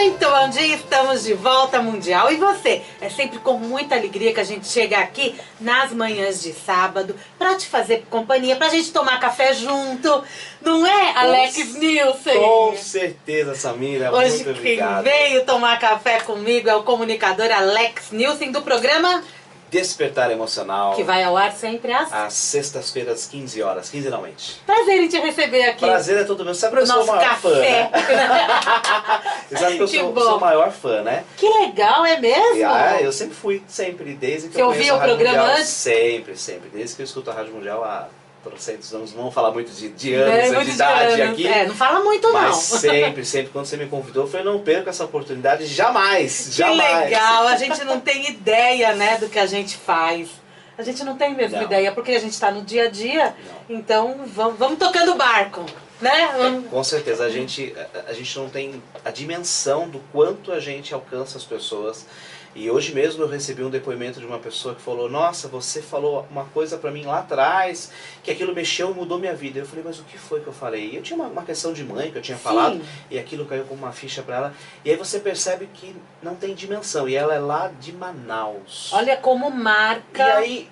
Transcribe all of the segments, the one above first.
Muito bom dia, estamos de volta mundial. E você? É sempre com muita alegria que a gente chega aqui nas manhãs de sábado pra te fazer companhia, pra gente tomar café junto. Não é, Alex Nilson? Com certeza, Samira. Hoje muito obrigado. quem veio tomar café comigo é o comunicador Alex Nilson do programa Despertar Emocional. que vai ao ar sempre às sextas-feiras, 15 horas, quinzenalmente. Prazer em te receber aqui. Prazer é todo meu. Sabe que eu sou o Nosso maior fã, café. né? Você sabe que eu sou o maior fã, né? Que legal, é mesmo? Eu sempre fui, sempre, desde que Você eu conheço ouvia a o Rádio programa Mundial. antes? Sempre. Desde que eu escuto a Rádio Mundial há trocentos anos. Não vou falar muito de anos, Muito de idade anos. aqui. Não fala muito Mas não. sempre, quando você me convidou, eu falei, não perca essa oportunidade jamais. Que legal, a gente não tem ideia, né, do que a gente faz. A gente não tem mesmo ideia, porque a gente está no dia a dia, então vamos tocando o barco, né? Com certeza, a gente não tem a dimensão do quanto a gente alcança as pessoas. E hoje mesmo eu recebi um depoimento de uma pessoa que falou: nossa, você falou uma coisa pra mim lá atrás, que aquilo mexeu e mudou minha vida. Eu falei, mas o que foi que eu falei? E eu tinha uma questão de mãe que eu tinha falado, e aquilo caiu como uma ficha pra ela. E aí você percebe que não tem dimensão, e ela é lá de Manaus. Olha como marca. E aí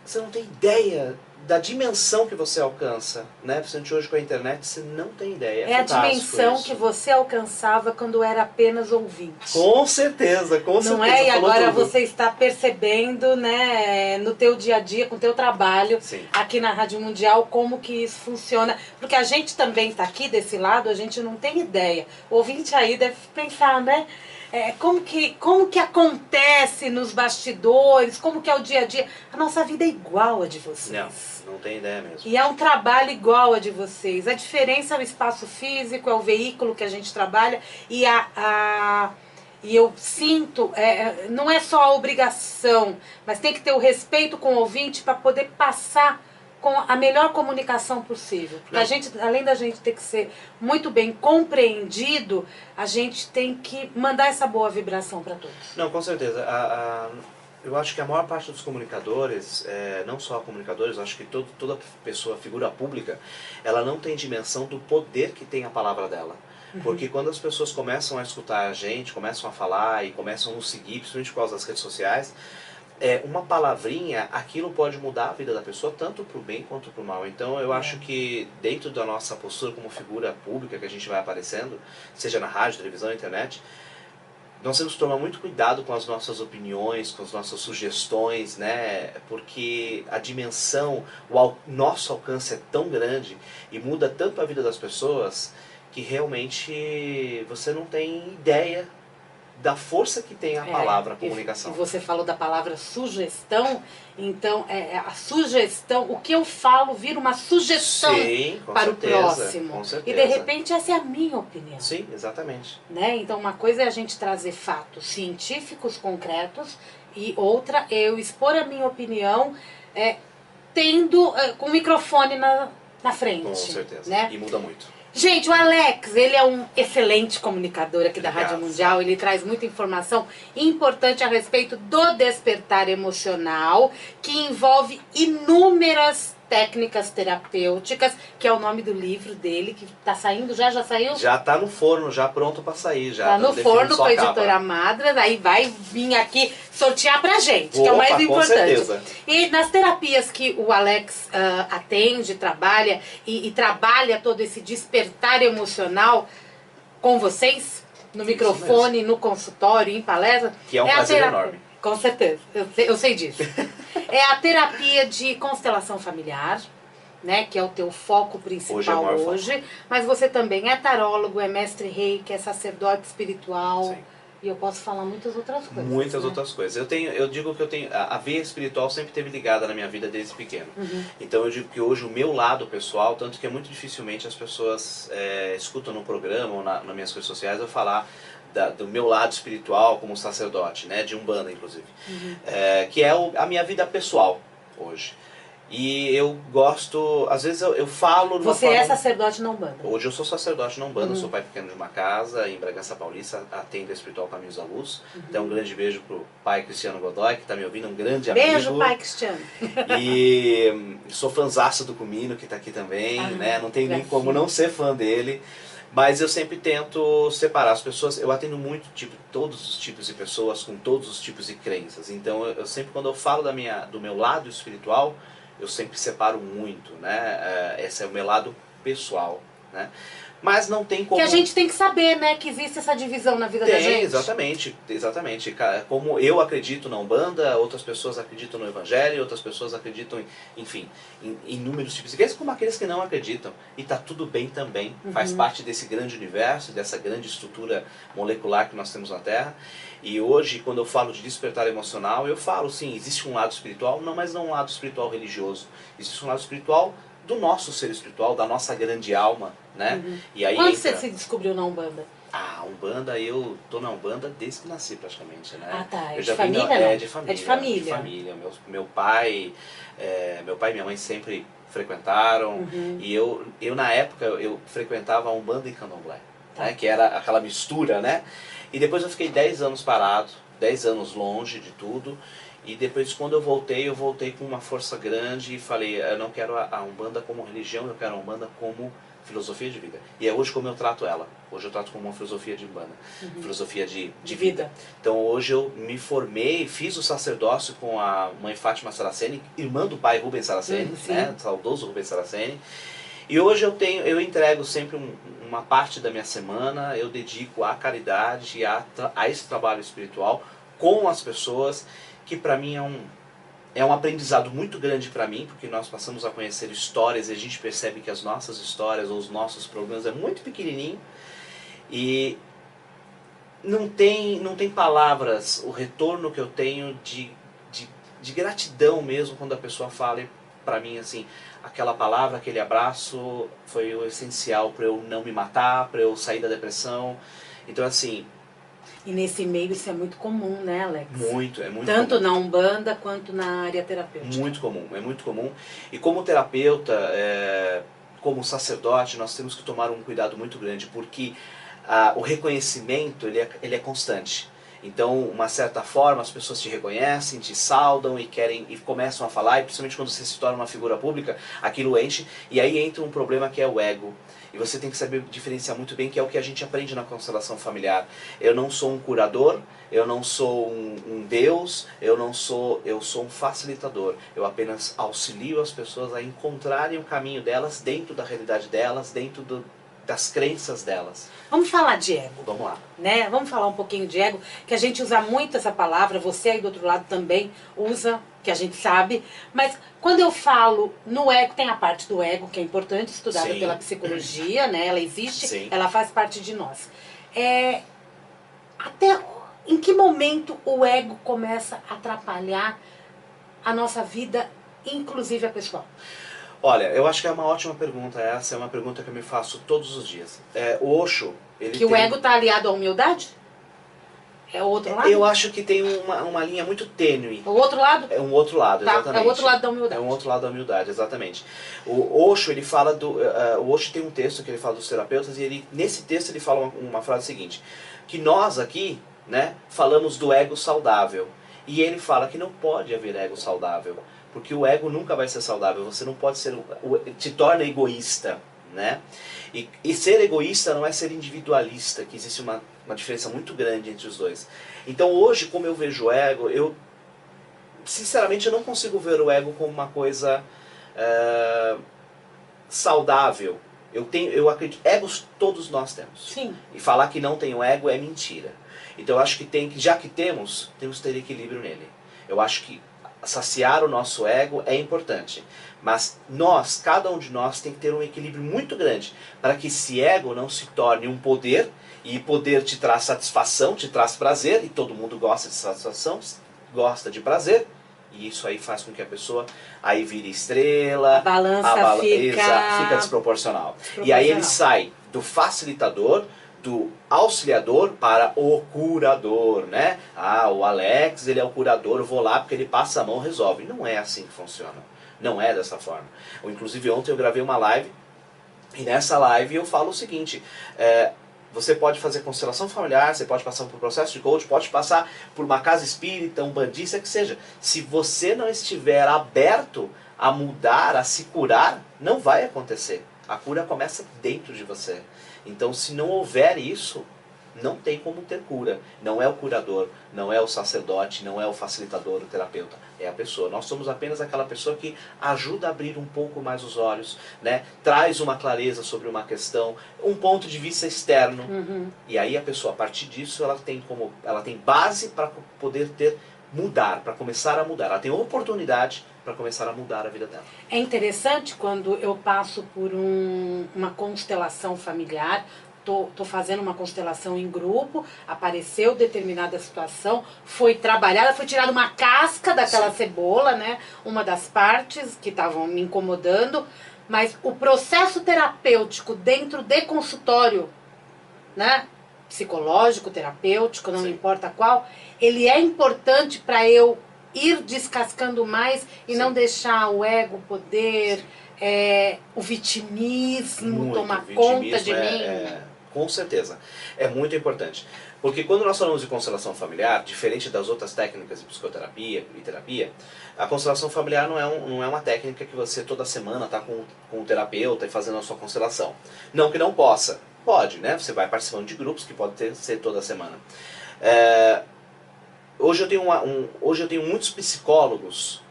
você não tem ideia da dimensão que você alcança, né? Principalmente hoje com a internet, você não tem ideia. É a dimensão que você alcançava quando era apenas ouvinte. Com certeza. Não é? E agora você está percebendo, né, no teu dia a dia, com o teu trabalho, aqui na Rádio Mundial, como que isso funciona. Porque a gente também está aqui desse lado, a gente não tem ideia. O ouvinte aí deve pensar, né? Como que acontece nos bastidores, como que é o dia a dia. A nossa vida é igual a de vocês. Não tem ideia mesmo. E é um trabalho igual a de vocês. A diferença é o espaço físico, é o veículo que a gente trabalha. E eu sinto, não é só a obrigação, mas tem que ter o respeito com o ouvinte para poder passar com a melhor comunicação possível. Porque a gente, além da gente ter que ser muito bem compreendido, a gente tem que mandar essa boa vibração para todos. Não, com certeza. Eu acho que a maior parte dos comunicadores, não só comunicadores, eu acho que toda pessoa, figura pública, ela não tem dimensão do poder que tem a palavra dela. Porque quando as pessoas começam a escutar a gente, começam a falar e começam a nos seguir, principalmente por causa das redes sociais, uma palavrinha, aquilo pode mudar a vida da pessoa, tanto para o bem quanto para o mal. Então eu acho que dentro da nossa postura como figura pública que a gente vai aparecendo, seja na rádio, televisão, internet, nós temos que tomar muito cuidado com as nossas opiniões, com as nossas sugestões, né? Porque a dimensão, nosso alcance é tão grande e muda tanto a vida das pessoas que realmente você não tem ideia da força que tem a palavra, a comunicação. E você falou da palavra sugestão, então a sugestão, o que eu falo vira uma sugestão para o próximo. Com certeza. E de repente essa é a minha opinião. Sim, exatamente. Né? Então uma coisa é a gente trazer fatos científicos concretos e outra é eu expor a minha opinião tendo com o microfone na frente. Com certeza, né? E muda muito. Gente, o Alex, ele é um excelente comunicador aqui da Rádio Mundial. Ele traz muita informação importante a respeito do despertar emocional, que envolve inúmeras técnicas terapêuticas, que é o nome do livro dele, que está saindo, já saiu? Já está no forno, já pronto para sair. Está no forno com a editora Madras, aí vai vir aqui sortear pra gente, que é o mais importante. Com certeza. E nas terapias que o Alex atende, trabalha, e trabalha todo esse despertar emocional com vocês, no microfone, no consultório, em palestra. Que é um prazer enorme. Com certeza, eu sei disso. É a terapia de constelação familiar, né, que é o teu foco principal hoje. Mas você também é tarólogo, é mestre reiki, é sacerdote espiritual. Sim. E eu posso falar muitas outras coisas. Muitas outras coisas. Eu digo que eu tenho a veia espiritual sempre esteve ligada na minha vida desde pequeno. Então eu digo que hoje o meu lado pessoal, tanto que muito dificilmente as pessoas escutam no programa ou nas minhas redes sociais eu falar do meu lado espiritual como sacerdote, né, de Umbanda inclusive, que é a minha vida pessoal hoje. E eu gosto, às vezes eu falo... Você é sacerdote na Umbanda? Hoje eu sou sacerdote na Umbanda, sou pai pequeno de uma casa em Bragança Paulista, atendo a Espiritual Caminhos da Luz. Então um grande beijo pro pai Cristiano Godoy, que está me ouvindo, um grande amigo. Beijo, pai Cristiano. E sou fãzaço do Comino, que está aqui também, né? Não tem nem como não ser fã dele. Mas eu sempre tento separar as pessoas. Eu atendo muito todos os tipos de pessoas com todos os tipos de crenças. Então eu sempre, quando eu falo do meu lado espiritual, eu sempre separo muito, né? Esse é o meu lado pessoal, né? Mas não tem como... Que a gente tem que saber, né? Que existe essa divisão na vida da gente. Exatamente, exatamente. Como eu acredito na Umbanda, outras pessoas acreditam no Evangelho, outras pessoas acreditam, enfim, em inúmeros tipos de crenças, como aqueles que não acreditam. E tá tudo bem também. Faz parte desse grande universo, dessa grande estrutura molecular que nós temos na Terra. E hoje, quando eu falo de despertar emocional, eu falo, sim, existe um lado espiritual, não, mas não um lado espiritual religioso. Existe um lado espiritual do nosso ser espiritual, da nossa grande alma, né? E aí Quando você se descobriu na Umbanda? Umbanda, eu tô na Umbanda desde que nasci praticamente, né? Ah, tá. É de família, não? É de família. É de família. De família. Meu pai e minha mãe sempre frequentaram. E eu na época, eu frequentava a Umbanda e Candomblé, né? Que era aquela mistura, né? E depois eu fiquei 10 anos parado, 10 anos longe de tudo. E depois, quando eu voltei com uma força grande e falei, eu não quero a Umbanda como religião, eu quero a Umbanda como filosofia de vida. E é hoje como eu trato ela. Hoje eu trato como uma filosofia de Umbanda, filosofia de vida. Então hoje eu me formei, fiz o sacerdócio com a mãe Fátima Saraceni, irmã do pai Rubens Saraceni, né? Saudoso Rubens Saraceni. E hoje eu entrego sempre uma parte da minha semana, eu dedico à caridade e a esse trabalho espiritual com as pessoas, que para mim é um aprendizado muito grande para mim, porque nós passamos a conhecer histórias e a gente percebe que as nossas histórias ou os nossos problemas é muito pequenininho e não tem palavras, o retorno que eu tenho de gratidão mesmo quando a pessoa fala para mim assim, aquela palavra, aquele abraço foi o essencial para eu não me matar, para eu sair da depressão. Então assim... E nesse meio isso é muito comum, né, Alex? Muito, é muito Tanto comum. na Umbanda quanto na área terapêutica. Muito comum, é muito comum. E como terapeuta, como sacerdote, nós temos que tomar um cuidado muito grande, porque o reconhecimento ele é constante. Então, uma certa forma, as pessoas te reconhecem, te saudam e começam a falar, e principalmente quando você se torna uma figura pública, aquilo enche, e aí entra um problema que é o ego. E você tem que saber diferenciar muito bem, que é o que a gente aprende na constelação familiar. Eu não sou um curador, eu não sou um Deus, eu sou um facilitador. Eu apenas auxilio as pessoas a encontrarem o caminho delas, dentro da realidade delas, dentro das crenças delas. Vamos falar de ego. Vamos lá. Né? Vamos falar um pouquinho de ego, que a gente usa muito essa palavra, você aí do outro lado também usa, que a gente sabe, mas quando eu falo no ego, tem a parte do ego, que é importante, estudada pela psicologia, né? Ela existe, ela faz parte de nós. Até em que momento o ego começa a atrapalhar a nossa vida, inclusive a pessoal? Olha, eu acho que é uma ótima pergunta essa, é uma pergunta que eu me faço todos os dias. O Osho, o ego está aliado à humildade? É o outro lado? Eu acho que tem uma linha muito tênue. O outro lado? É um outro lado, exatamente. É o outro lado da humildade. É um outro lado da humildade, exatamente. O Osho, ele fala o Osho tem um texto que ele fala dos terapeutas, e nesse texto ele fala uma frase seguinte, que nós aqui, né, falamos do ego saudável. E ele fala que não pode haver ego saudável, porque o ego nunca vai ser saudável, você não pode ser, te torna egoísta, né? E ser egoísta não é ser individualista, que existe uma diferença muito grande entre os dois. Então hoje, como eu vejo o ego, sinceramente eu não consigo ver o ego como uma coisa saudável. Eu acredito, egos todos nós temos. Sim. E falar que não tenho ego é mentira. Então eu acho que já que temos que ter equilíbrio nele. Eu acho que saciar o nosso ego é importante. Mas cada um de nós tem que ter um equilíbrio muito grande para que esse ego não se torne um poder, e poder te traz satisfação, te traz prazer, e todo mundo gosta de satisfação, gosta de prazer, e isso aí faz com que a pessoa aí vire estrela, a balança fica desproporcional. E aí ele sai do facilitador, do auxiliador para o curador, né? O Alex, ele é o curador, eu vou lá porque ele passa a mão, resolve. Não é assim que funciona. Não é dessa forma. Inclusive ontem eu gravei uma live, e nessa live eu falo o seguinte, você pode fazer constelação familiar, você pode passar por um processo de coach, pode passar por uma casa espírita, um bandista, que seja. Se você não estiver aberto a mudar, a se curar, não vai acontecer. A cura começa dentro de você. Então, se não houver isso, não tem como ter cura. Não é o curador, não é o sacerdote, não é o facilitador, o terapeuta. É a pessoa. Nós somos apenas aquela pessoa que ajuda a abrir um pouco mais os olhos, né? Traz uma clareza sobre uma questão, um ponto de vista externo. E aí a pessoa, a partir disso, ela tem base para poder mudar, para começar a mudar. Ela tem oportunidade para começar a mudar a vida dela. É interessante quando eu passo por uma constelação familiar. Tô fazendo uma constelação em grupo, apareceu determinada situação, foi trabalhada, foi tirada uma casca daquela cebola, né? Uma das partes que estavam me incomodando, mas o processo terapêutico dentro de consultório, né? Psicológico, terapêutico, não importa qual, ele é importante para eu ir descascando mais e não deixar o ego, o poder, o vitimismo tomar conta de mim. Com certeza. É muito importante. Porque quando nós falamos de constelação familiar, diferente das outras técnicas de psicoterapia e terapia, a constelação familiar não é uma técnica que você toda semana está com um terapeuta e fazendo a sua constelação. Não que não possa. Pode, né? Você vai participando de grupos que pode ser toda semana. Hoje eu tenho muitos psicólogos,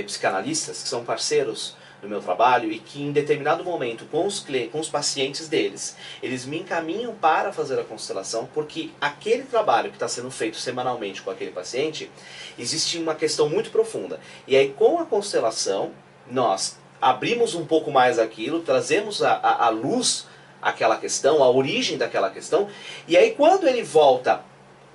psicanalistas, que são parceiros do meu trabalho e que em determinado momento com os pacientes deles, eles me encaminham para fazer a constelação, porque aquele trabalho que está sendo feito semanalmente com aquele paciente, existe uma questão muito profunda. E aí com a constelação, nós abrimos um pouco mais aquilo, trazemos à luz aquela questão, a origem daquela questão, e aí quando ele volta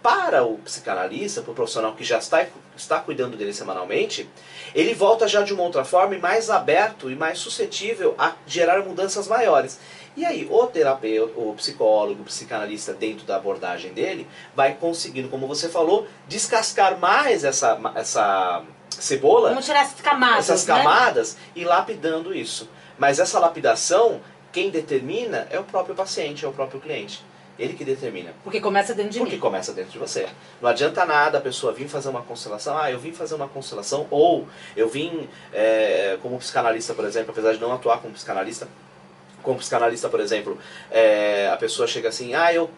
para o psicanalista, para o profissional que já está cuidando dele semanalmente, ele volta já de uma outra forma e mais aberto e mais suscetível a gerar mudanças maiores. E aí o terapeuta, o psicólogo, o psicanalista dentro da abordagem dele, vai conseguindo, como você falou, descascar mais essa cebola. Vamos tirar essas camadas, né? E lapidando isso. Mas essa lapidação, quem determina é o próprio paciente, é o próprio cliente. Ele que determina. Porque começa dentro de mim. Porque começa dentro de você. Não adianta nada a pessoa vir fazer uma constelação. Eu vim fazer uma constelação. Ou eu vim como psicanalista, por exemplo, apesar de não atuar como psicanalista, por exemplo, a pessoa chega assim,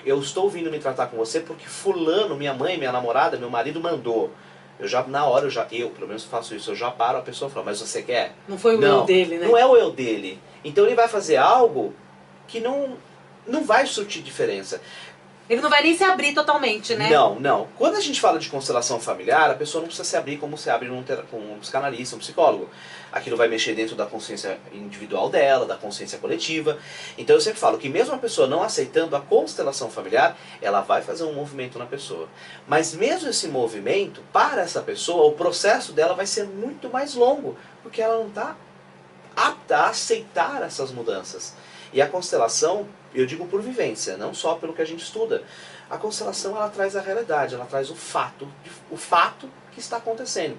eu estou vindo me tratar com você porque fulano, minha mãe, minha namorada, meu marido mandou. Eu pelo menos faço isso, eu já paro, a pessoa fala, mas você quer? Não foi o eu dele, né? Não é o eu dele. Então ele vai fazer algo que não vai surtir diferença. Ele não vai nem se abrir totalmente, né? Não. Quando a gente fala de constelação familiar, a pessoa não precisa se abrir como se abre com um psicanalista, um psicólogo. Aquilo vai mexer dentro da consciência individual dela, da consciência coletiva. Então eu sempre falo que mesmo a pessoa não aceitando a constelação familiar, ela vai fazer um movimento na pessoa. Mas mesmo esse movimento, para essa pessoa, o processo dela vai ser muito mais longo, porque ela não está apta a aceitar essas mudanças. E a constelação, eu digo por vivência, não só pelo que a gente estuda. A constelação, ela traz a realidade, ela traz o fato que está acontecendo.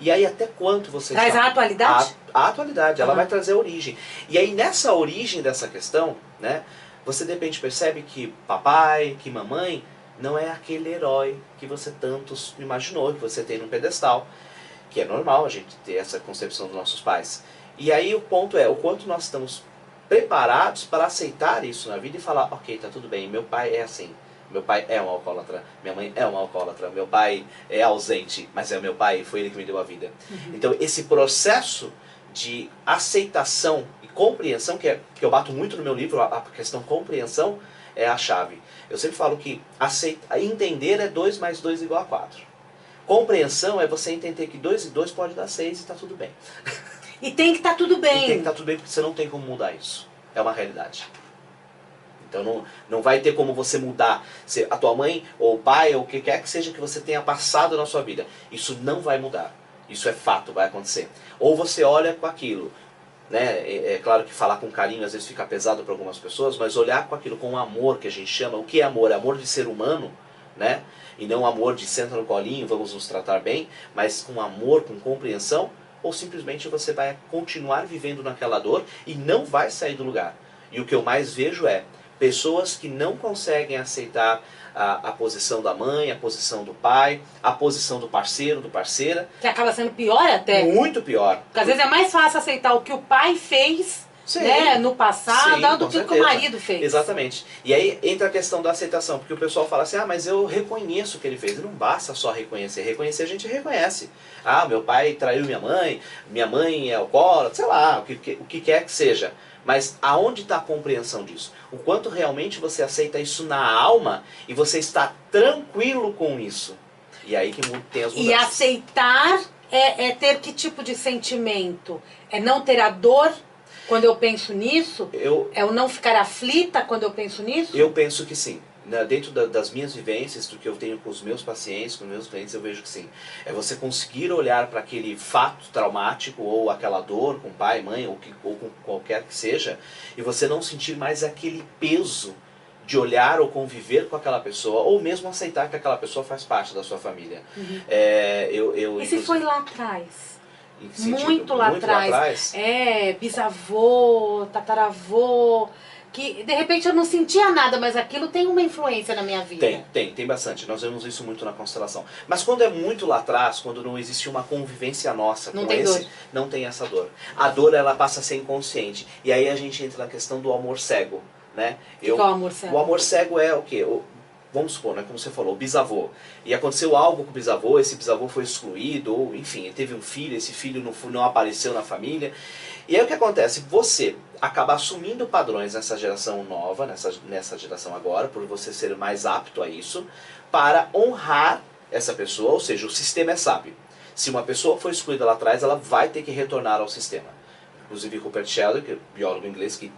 E aí até quanto você traz a atualidade? A atualidade, ela vai trazer a origem. E aí nessa origem dessa questão, né, você de repente percebe que papai, que mamãe, não é aquele herói que você tanto imaginou, que você tem num pedestal. Que é normal a gente ter essa concepção dos nossos pais. E aí o ponto é, o quanto nós estamos preparados para aceitar isso na vida e falar, ok, tá tudo bem, meu pai é assim, meu pai é um alcoólatra, minha mãe é uma alcoólatra, meu pai é ausente, mas é meu pai, foi ele que me deu a vida. Então esse processo de aceitação e compreensão, que eu bato muito no meu livro, a questão compreensão é a chave. Eu sempre falo que entender é 2 mais 2 igual a 4. Compreensão é você entender que 2 e 2 pode dar 6 e tá tudo bem. E tem que estar tudo bem. E tem que estar tudo bem, porque você não tem como mudar isso. É uma realidade. Então não vai ter como você mudar a tua mãe ou o pai ou o que quer que seja que você tenha passado na sua vida. Isso não vai mudar. Isso é fato, vai acontecer. Ou você olha com aquilo, né? É claro que falar com carinho às vezes fica pesado para algumas pessoas, mas olhar com aquilo com amor, que a gente chama. O que é amor? É amor de ser humano, né? E não amor de senta no colinho, vamos nos tratar bem, mas com amor, com compreensão. Ou simplesmente você vai continuar vivendo naquela dor e não vai sair do lugar. E o que eu mais vejo é pessoas que não conseguem aceitar a posição da mãe, a posição do pai, a posição do parceiro, do parceira. Que acaba sendo pior até. Muito pior. Porque às vezes é mais fácil aceitar o que o pai fez Sim. né, no passado, Sim, do com que o certeza. marido fez. Exatamente. E aí entra a questão da aceitação, porque o pessoal fala assim, ah, mas eu reconheço o que ele fez. E não basta só reconhecer. Reconhecer a gente reconhece. Ah, meu pai traiu minha mãe é alcoólatra, sei lá, o que quer que seja. Mas aonde está a compreensão disso? O quanto realmente você aceita isso na alma e você está tranquilo com isso. E aí que tem as mudanças. E aceitar é ter que tipo de sentimento? É não ter a dor quando eu penso nisso? É o não ficar aflita quando eu penso nisso? Eu penso que sim. Dentro das minhas vivências, do que eu tenho com os meus pacientes, com os meus clientes, eu vejo que sim. É você conseguir olhar para aquele fato traumático, ou aquela dor com pai, mãe, ou com qualquer que seja, e você não sentir mais aquele peso de olhar ou conviver com aquela pessoa, ou mesmo aceitar que aquela pessoa faz parte da sua família. Uhum. E se foi lá atrás? Sentido, muito lá atrás. Bisavô, tataravô, que de repente eu não sentia nada, mas aquilo tem uma influência na minha vida. Tem bastante. Nós vemos isso muito na constelação. Mas quando é muito lá atrás, quando não existe uma convivência nossa não com tem esse, dor. não tem essa dor. A dor, ela passa a ser inconsciente. E aí a gente entra na questão do amor cego, né? Que é o amor cego? O amor cego é o quê? Vamos supor, né, como você falou, o bisavô. E aconteceu algo com o bisavô, esse bisavô foi excluído, ou enfim, ele teve um filho, esse filho não apareceu na família. E aí o que acontece? Você acaba assumindo padrões nessa geração nova, nessa geração agora, por você ser mais apto a isso, para honrar essa pessoa, ou seja, o sistema é sábio. Se uma pessoa foi excluída lá atrás, ela vai ter que retornar ao sistema. Inclusive Rupert Sheldrake, que é biólogo inglês, que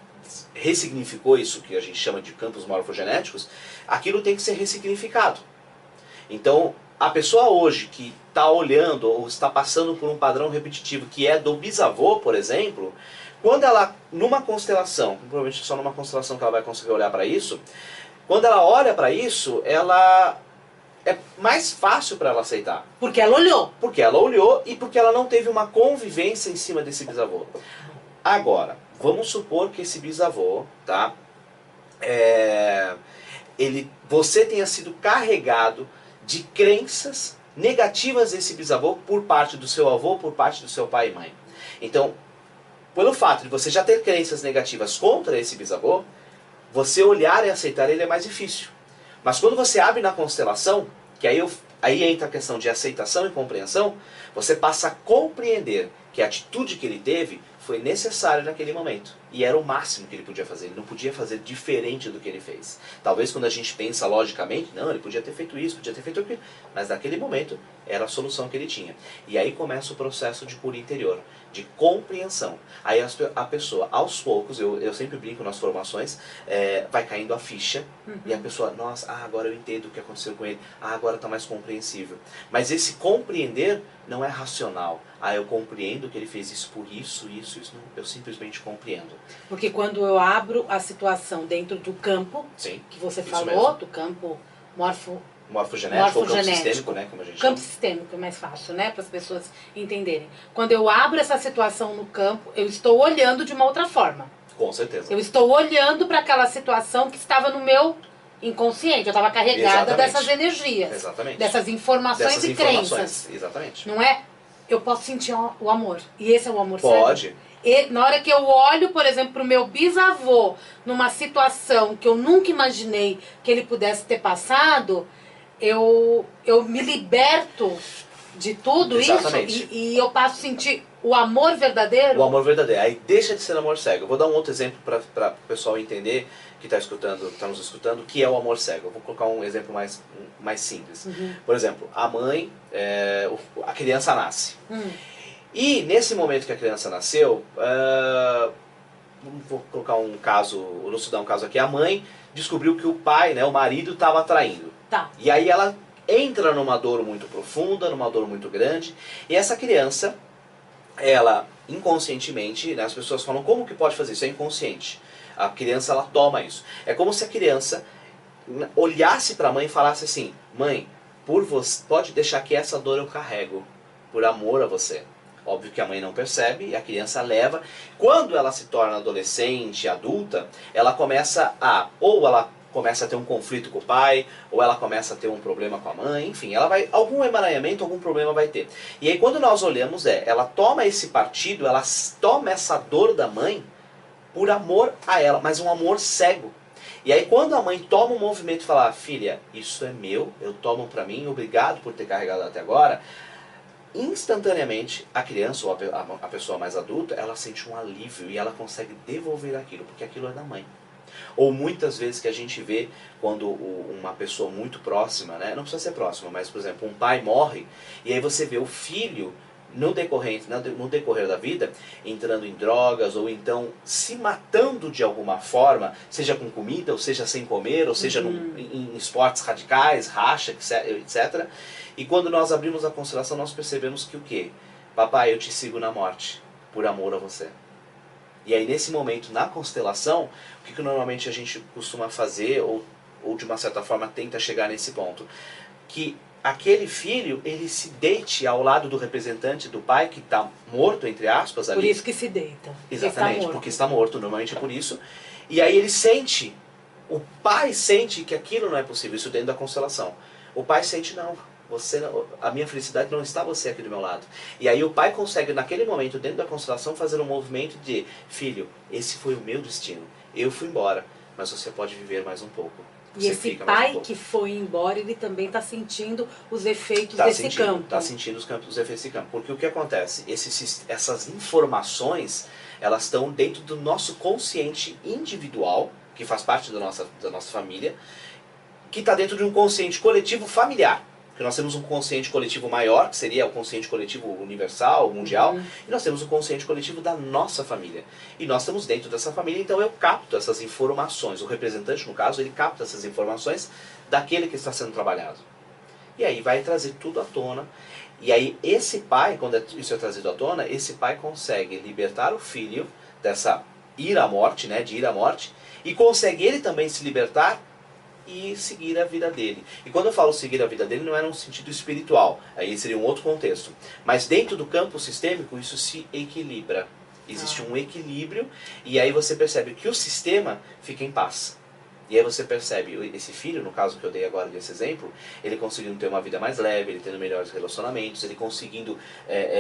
ressignificou isso que a gente chama de campos morfogenéticos, aquilo tem que ser ressignificado. Então, a pessoa hoje que está olhando ou está passando por um padrão repetitivo que é do bisavô, por exemplo, quando ela, numa constelação, provavelmente só numa constelação que ela vai conseguir olhar para isso, quando ela olha para isso, ela é mais fácil para ela aceitar. Porque ela olhou. Porque ela olhou e porque ela não teve uma convivência em cima desse bisavô. Agora, vamos supor que esse bisavô, tá? Você tenha sido carregado de crenças negativas desse bisavô por parte do seu avô, por parte do seu pai e mãe. Então, pelo fato de você já ter crenças negativas contra esse bisavô, você olhar e aceitar ele é mais difícil. Mas quando você abre na constelação, que aí entra a questão de aceitação e compreensão, você passa a compreender que a atitude que ele teve foi necessária naquele momento. E era o máximo que ele podia fazer. Ele não podia fazer diferente do que ele fez. Talvez quando a gente pensa logicamente, não, ele podia ter feito isso, podia ter feito aquilo. Mas naquele momento era a solução que ele tinha. E aí começa o processo de cura interior, de compreensão. Aí a pessoa, aos poucos, eu sempre brinco nas formações, vai caindo a ficha. E a pessoa, nossa, agora eu entendo o que aconteceu com ele. Agora está mais compreensível. Mas esse compreender não é racional. Eu compreendo que ele fez isso por isso. Não, eu simplesmente compreendo. Porque quando eu abro a situação dentro do campo, sim, que você falou, mesmo. Do campo morfogenético, ou campo sistêmico, né, como a gente chama. chama. Sistêmico é mais fácil, né, para as pessoas entenderem. Quando eu abro essa situação no campo, eu estou olhando de uma outra forma. Com certeza. Eu estou olhando para aquela situação que estava no meu inconsciente. Eu estava carregada dessas energias. Exatamente. Dessas informações e crenças. Exatamente. Não é? Eu posso sentir o amor. E esse é o amor Pode. Sério? E na hora que eu olho, por exemplo, para o meu bisavô, numa situação que eu nunca imaginei que ele pudesse ter passado, eu me liberto de tudo. Exatamente. Isso e eu passo a sentir o amor verdadeiro. O amor verdadeiro. Aí deixa de ser amor cego. Eu vou dar um outro exemplo para o pessoal entender, que está nos escutando, que é o amor cego. Eu vou colocar um exemplo mais simples. Por exemplo, a mãe, a criança nasce. E nesse momento que a criança nasceu, vou colocar um caso, elucidar um caso aqui, a mãe descobriu que o pai, né, o marido, estava traindo. Tá. E aí ela entra numa dor muito profunda, numa dor muito grande, e essa criança, ela inconscientemente, né, as pessoas falam, como que pode fazer isso? É inconsciente. A criança, ela toma isso. É como se a criança olhasse para a mãe e falasse assim, mãe, pode deixar que essa dor eu carrego, por amor a você. Óbvio que a mãe não percebe e a criança leva. Quando ela se torna adolescente, adulta, ela começa a ter um conflito com o pai, ou ela começa a ter um problema com a mãe, enfim, algum emaranhamento, algum problema vai ter. E aí quando nós olhamos, ela toma esse partido, ela toma essa dor da mãe por amor a ela, mas um amor cego. E aí quando a mãe toma um movimento e fala, filha, isso é meu, eu tomo pra mim, obrigado por ter carregado até agora, instantaneamente a criança ou a pessoa mais adulta, ela sente um alívio e ela consegue devolver aquilo, porque aquilo é da mãe. Ou muitas vezes que a gente vê quando uma pessoa muito próxima, né, não precisa ser próxima, mas por exemplo, um pai morre, e aí você vê o filho no decorrer da vida, entrando em drogas, ou então se matando de alguma forma, seja com comida, ou seja sem comer, ou seja em esportes radicais, racha, etc. E quando nós abrimos a constelação, nós percebemos que o quê? Papai, eu te sigo na morte, por amor a você. E aí nesse momento, na constelação, o que normalmente a gente costuma fazer, ou de uma certa forma tenta chegar nesse ponto? Que aquele filho, ele se deite ao lado do representante do pai, que está morto, entre aspas, ali. Por isso que se deita. Exatamente, porque está morto, normalmente é por isso. E aí ele sente, o pai sente que aquilo não é possível, isso dentro da constelação. O pai sente, não, a minha felicidade não está você aqui do meu lado. E aí o pai consegue, naquele momento, dentro da constelação, fazer um movimento de, filho, esse foi o meu destino, eu fui embora, mas você pode viver mais um pouco. E esse pai que foi embora, ele também está sentindo os efeitos desse campo. Está sentindo os efeitos desse campo. Porque o que acontece? Essas informações, elas estão dentro do nosso consciente individual, que faz parte da nossa família, que está dentro de um consciente coletivo familiar. Porque nós temos um consciente coletivo maior, que seria o consciente coletivo universal, mundial, e nós temos o consciente coletivo da nossa família. E nós estamos dentro dessa família, então eu capto essas informações. O representante, no caso, ele capta essas informações daquele que está sendo trabalhado. E aí vai trazer tudo à tona. E aí esse pai, quando isso é trazido à tona, esse pai consegue libertar o filho dessa ira à morte, né, de ira à morte, e consegue ele também se libertar e seguir a vida dele. E quando eu falo seguir a vida dele, não é num sentido espiritual, aí seria um outro contexto. Mas dentro do campo sistêmico, isso se equilibra. Existe um equilíbrio, e aí você percebe que o sistema fica em paz. E aí você percebe, esse filho, no caso que eu dei agora desse exemplo, ele conseguindo ter uma vida mais leve, ele tendo melhores relacionamentos, ele conseguindo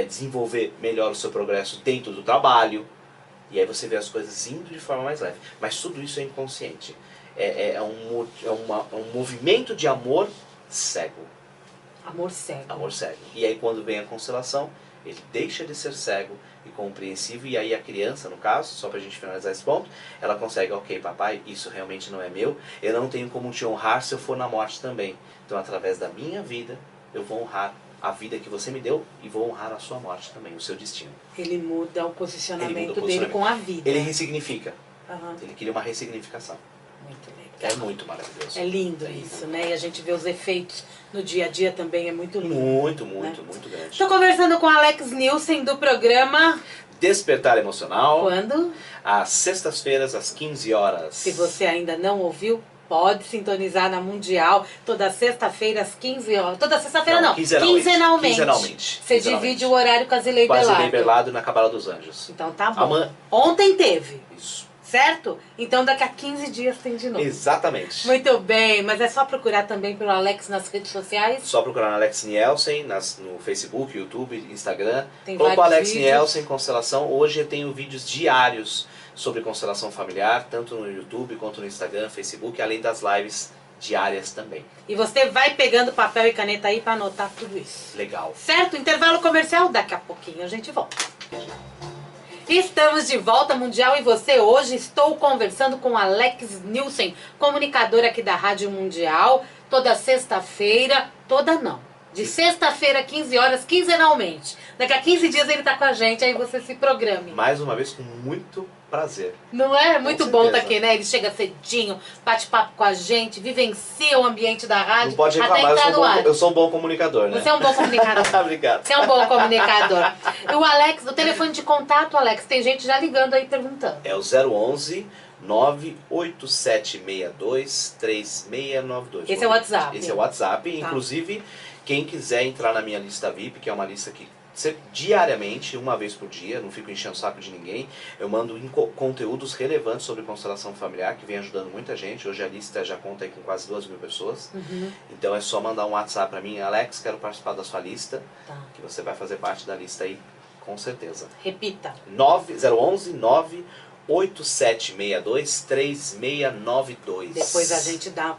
desenvolver melhor o seu progresso dentro do trabalho. E aí você vê as coisas indo de forma mais leve. Mas tudo isso é inconsciente. É um movimento de amor cego. Amor cego. Amor cego. E aí quando vem a constelação, ele deixa de ser cego e compreensivo, e aí a criança, no caso, só pra gente finalizar esse ponto, ela consegue, ok, papai, isso realmente não é meu, eu não tenho como te honrar se eu for na morte também. Então através da minha vida, eu vou honrar a vida que você me deu e vou honrar a sua morte também, o seu destino. Ele muda o posicionamento dele com a vida. Ele ressignifica. Ele cria uma ressignificação. Muito legal. É muito maravilhoso. É lindo isso, né? E a gente vê os efeitos no dia a dia também, é muito lindo. Muito, né? muito grande. Estou conversando com Alex Nilsen do programa Despertar Emocional. Quando? Às sextas-feiras, às 15 horas. Se você ainda não ouviu, pode sintonizar na Mundial, toda sexta-feira às 15 horas. Toda sexta-feira não, quinzenalmente. Você divide o horário com a Zilei Belado. Com a Zilei Belado na Cabala dos Anjos. Então tá bom. Ontem teve. Isso. Certo? Então daqui a 15 dias tem de novo. Exatamente. Muito bem, mas é só procurar também pelo Alex nas redes sociais? Só procurar no Alex Nielsen, no Facebook, YouTube, Instagram. Tem Colocou Alex vídeos. Nielsen, Constelação. Hoje eu tenho vídeos diários sobre constelação familiar, tanto no YouTube quanto no Instagram, Facebook, além das lives diárias também. E você vai pegando papel e caneta aí para anotar tudo isso. Legal. Certo? Intervalo comercial, daqui a pouquinho a gente volta. Estamos de volta, Mundial, e você. Hoje estou conversando com Alex Nilsen, comunicador aqui da Rádio Mundial, toda sexta-feira, de sexta-feira, 15 horas, quinzenalmente. Daqui a 15 dias ele está com a gente, aí você se programe. Mais uma vez, com muito prazer. Não é? Muito bom estar aqui, né? Ele chega cedinho, bate papo com a gente, vivencia o ambiente da rádio. Não pode reclamar, eu sou um bom comunicador, né? Você é um bom comunicador. Obrigado. Você é um bom comunicador. E o Alex, o telefone de contato, Alex, tem gente já ligando aí perguntando. É o 011 98762 3692. Esse é o WhatsApp. Esse é o WhatsApp. Tá. Inclusive, quem quiser entrar na minha lista VIP, que é uma lista que diariamente, uma vez por dia, não fico enchendo o saco de ninguém, eu mando conteúdos relevantes sobre constelação familiar, que vem ajudando muita gente. Hoje a lista já conta aí com quase 2.000 pessoas. Então é só mandar um WhatsApp para mim, Alex, quero participar da sua lista, que você vai fazer parte da lista aí, com certeza. Repita. 011 8762-3692. Depois a gente dá o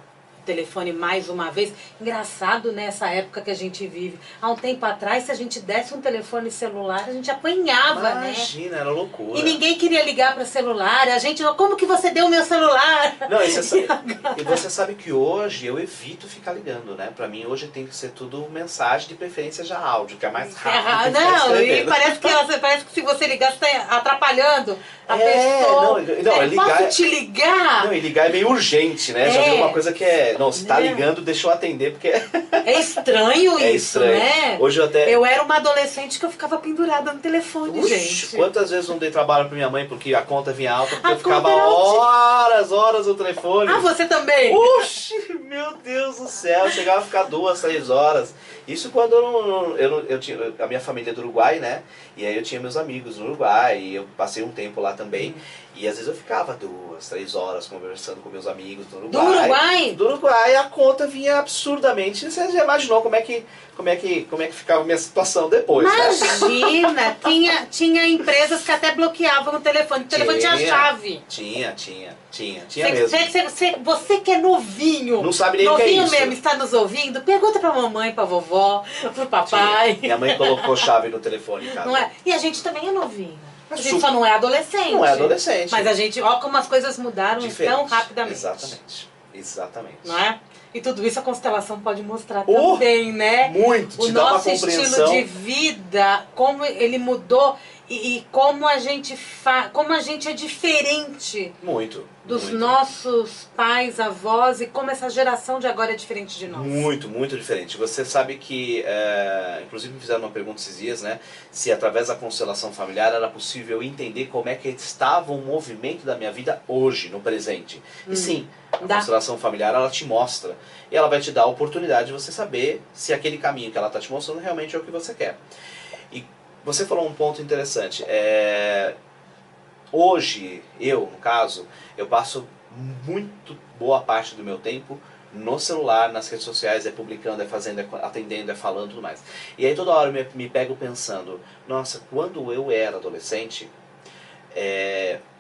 telefone mais uma vez. Engraçado nessa época que a gente vive. Há um tempo atrás, se a gente desse um telefone celular, a gente apanhava, né? Imagina, era loucura. E ninguém queria ligar para celular. A gente, como que você deu o meu celular? Não, e você sabe que hoje eu evito ficar ligando, né? Pra mim hoje tem que ser tudo mensagem, de preferência já áudio, que é mais rápido. Não, e parece que se você ligar, você está atrapalhando a pessoa. Não, ligar, posso te ligar? Não, e ligar é meio urgente, né? Já viu uma coisa que é... Não, se tá Né? ligando, deixa eu atender, porque... É estranho É isso, estranho. né? Hoje eu até... Eu era uma adolescente que eu ficava pendurada no telefone, gente. Quantas vezes não dei trabalho pra minha mãe porque a conta vinha alta, porque A eu ficava conta era horas no telefone. Ah, você também? Oxi, meu Deus do céu, eu chegava a ficar 2, 3 horas. Isso quando eu tinha a minha família é do Uruguai, né? E aí eu tinha meus amigos no Uruguai, e eu passei um tempo lá também. E às vezes eu ficava 2, 3 horas conversando com meus amigos do Uruguai. Do Uruguai? Do Uruguai, a conta vinha absurdamente. Você já imaginou como é que ficava a minha situação depois, né? Imagina, tinha empresas que até bloqueavam o telefone. O telefone tinha chave. Tinha mesmo. Você que é novinho. Não sabe nem o que é isso. Novinho mesmo, está nos ouvindo? Pergunta pra mamãe, pra vovó, pro papai. Minha mãe colocou chave no telefone em casa. Não é? E a gente também é novinho. A gente Super. só não é adolescente. Não é adolescente. Mas a gente, ó como as coisas mudaram Diferente. tão rapidamente. Exatamente. Não é? E tudo isso a constelação pode mostrar também, né? Muito, O te dá uma nosso compreensão. estilo de vida, como ele mudou e como a gente como a gente é diferente Muito. dos nossos pais, avós, e como essa geração de agora é diferente de nós. Muito diferente. Você sabe que, inclusive me fizeram uma pergunta esses dias, né? Se através da constelação familiar era possível entender como é que estava o movimento da minha vida hoje, no presente. E sim, a constelação familiar ela te mostra. E ela vai te dar a oportunidade de você saber se aquele caminho que ela está te mostrando realmente é o que você quer. E você falou um ponto interessante. Hoje, no caso, eu passo muito boa parte do meu tempo no celular, nas redes sociais, publicando, fazendo, atendendo, falando, tudo mais. E aí toda hora eu me pego pensando, nossa, quando eu era adolescente,